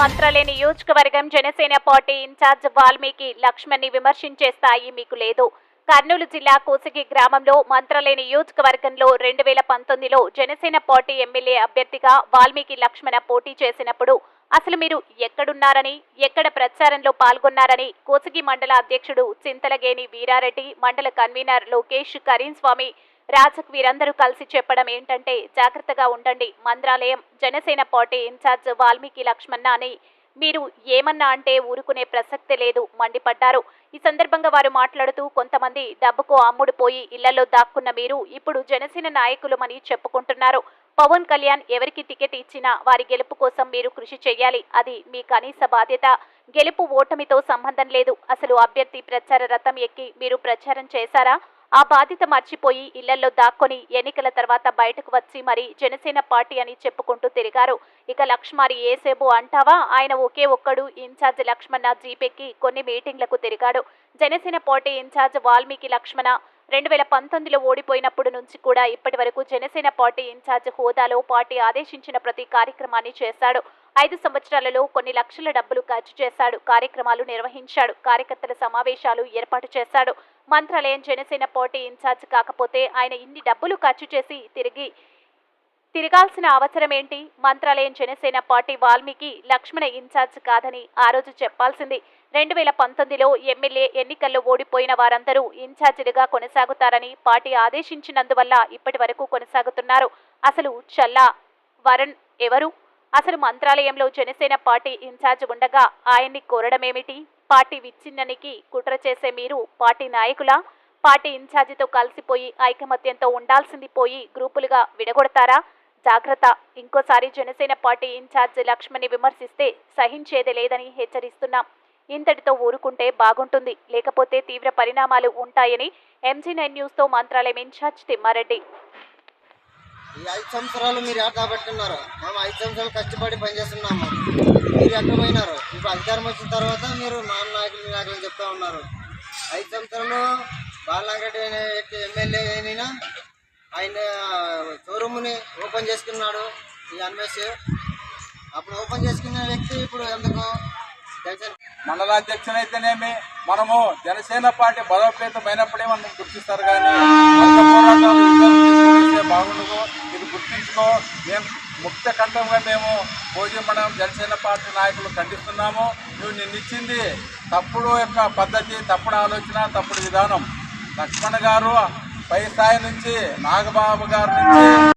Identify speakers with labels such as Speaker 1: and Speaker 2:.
Speaker 1: మంత్రాలయ నియోజకవర్గం Janasena party incharge Valmiki లక్ష్మణ్ని విమర్శించే స్థాయి మీకు లేదు. కర్నూలు జిల్లా కోసిగి గ్రామంలో మంత్రాలయ నియోజకవర్గంలో 2019లో జనసేన పార్టీ ఎమ్మెల్యే అభ్యర్థిగా వాల్మీకి లక్ష్మణ పోటీ చేసినప్పుడు అసలు మీరు ఎక్కడున్నారని, ఎక్కడ ప్రచారంలో పాల్గొన్నారని కోసిగి మండల అధ్యక్షుడు చింతలగేని వీరారెడ్డి, మండల కన్వీనర్ లోకేష్, కరీంస్వామి, రాజక్ వీరందరూ కలిసి చెప్పడం ఏంటంటే జాగ్రత్తగా ఉండండి, మంత్రాలయం జనసేన పార్టీ ఇన్ఛార్జ్ వాల్మీకి లక్ష్మణ అని మీరు ఏమన్నా అంటే ఊరుకునే ప్రసక్తే లేదు మండిపడ్డారు. ఈ సందర్భంగా వారు మాట్లాడుతూ కొంతమంది డబ్బుకు అమ్ముడుపోయి ఇళ్లలో దాక్కున్న మీరు ఇప్పుడు జనసేన నాయకులమని చెప్పుకుంటున్నారు. పవన్ కళ్యాణ్ ఎవరికి టికెట్ ఇచ్చినా వారి గెలుపు కోసం మీరు కృషి చేయాలి. అది మీ కనీస బాధ్యత. గెలుపు ఓటమితో సంబంధం లేదు. అసలు అభ్యర్థి ప్రచార రథం ఎక్కి మీరు ప్రచారం చేశారా? ఆ బాధ్యత మర్చిపోయి ఇళ్లలో దాక్కొని ఎన్నికల తర్వాత బయటకు వచ్చి మరి జనసేన పార్టీ అని చెప్పుకుంటూ తిరిగారు. ఇక లక్ష్మారి ఏసేబు అంటావా? ఆయన ఒకే ఒక్కడు ఇన్ఛార్జ్ లక్ష్మణ జీపెక్కి కొన్ని మీటింగ్లకు తిరిగాడు. జనసేన పార్టీ ఇన్ఛార్జ్ వాల్మీకి లక్ష్మణ 2019లో ఓడిపోయినప్పుడు నుంచి కూడా ఇప్పటి వరకు జనసేన పార్టీ ఇన్ఛార్జ్ హోదాలో పార్టీ ఆదేశించిన ప్రతి కార్యక్రమాన్ని చేశాడు. 5 సంవత్సరాలలో కొన్ని లక్షల డబ్బులు ఖర్చు చేశాడు. కార్యక్రమాలు నిర్వహించాడు. కార్యకర్తల సమావేశాలు ఏర్పాటు చేశాడు. మంత్రాలయం జనసేన పార్టీ ఇన్ఛార్జ్ కాకపోతే ఆయన ఇన్ని డబ్బులు ఖర్చు చేసి తిరగాల్సిన అవసరం ఏంటి? మంత్రాలయం జనసేన పార్టీ వాల్మీకి లక్ష్మణ ఇన్ఛార్జ్ కాదని ఆ రోజు చెప్పాల్సింది. 2019లో ఎమ్మెల్యే ఎన్నికల్లో ఓడిపోయిన వారందరూ ఇన్ఛార్జిలుగా కొనసాగుతారని పార్టీ ఆదేశించినందువల్ల ఇప్పటి వరకు కొనసాగుతున్నారు. అసలు చల్లా వరణ్ ఎవరు? అసలు మంత్రాలయంలో జనసేన పార్టీ ఇన్ఛార్జ్ ఉండగా ఆయన్ని కోరడమేమిటి? పార్టీ విచ్ఛిన్నానికి కుట్ర చేసే మీరు పార్టీ నాయకులా? పార్టీ ఇన్ఛార్జితో కలిసిపోయి ఐకమత్యంతో ఉండాల్సింది పోయి గ్రూపులుగా విడగొడతారా? జాగ్రత్త. ఇంకోసారి జనసేన పార్టీ ఇన్ఛార్జ్ లక్ష్మణ్ని విమర్శిస్తే సహించేదే లేదని హెచ్చరిస్తున్నాం. ఇంతటితో ఊరుకుంటే బాగుంటుంది, లేకపోతే తీవ్ర పరిణామాలు ఉంటాయని MG9 న్యూస్తో మంత్రాలయం ఇన్ఛార్జ్ తిమ్మారెడ్డి.
Speaker 2: ఈ 5 సంవత్సరాలు మీరు ఎక్కడ పెట్టున్నారు? మేము 5 సంవత్సరాలు కష్టపడి పనిచేస్తున్నాము. మీరు ఎక్కడ పోయినారు? ఇప్పుడు అధికారం వచ్చిన తర్వాత మీరు మా నాయకులు చెప్తా ఉన్నారు. 5 సంవత్సరాలు బాలనాగరెడ్డి అనే వ్యక్తి ఎమ్మెల్యే అయినా ఆయన షోరూమ్ని ఓపెన్ చేసుకున్నాడు. ఈ అన్వేష్ అప్పుడు ఓపెన్ చేసుకున్న వ్యక్తి ఇప్పుడు ఎందుకు
Speaker 3: మండలాధ్యక్షునైతేనేమి మనము జనసేన పార్టీ బలోపేతమైనప్పుడే మనం గుర్తిస్తారు. కానీ పోరాటాలు బాగుండదు. ఇది గుర్తించుకో. మేము ముక్త కంఠంగా మేము భోజనం జనసేన పార్టీ నాయకులు ఖండిస్తున్నాము. నువ్వు నిన్నిచ్చింది తప్పుడు యొక్క పద్ధతి, తప్పుడు ఆలోచన, తప్పుడు విధానం. లక్ష్మణ్ గారు పై స్థాయి నుంచి నాగబాబు గారి నుంచి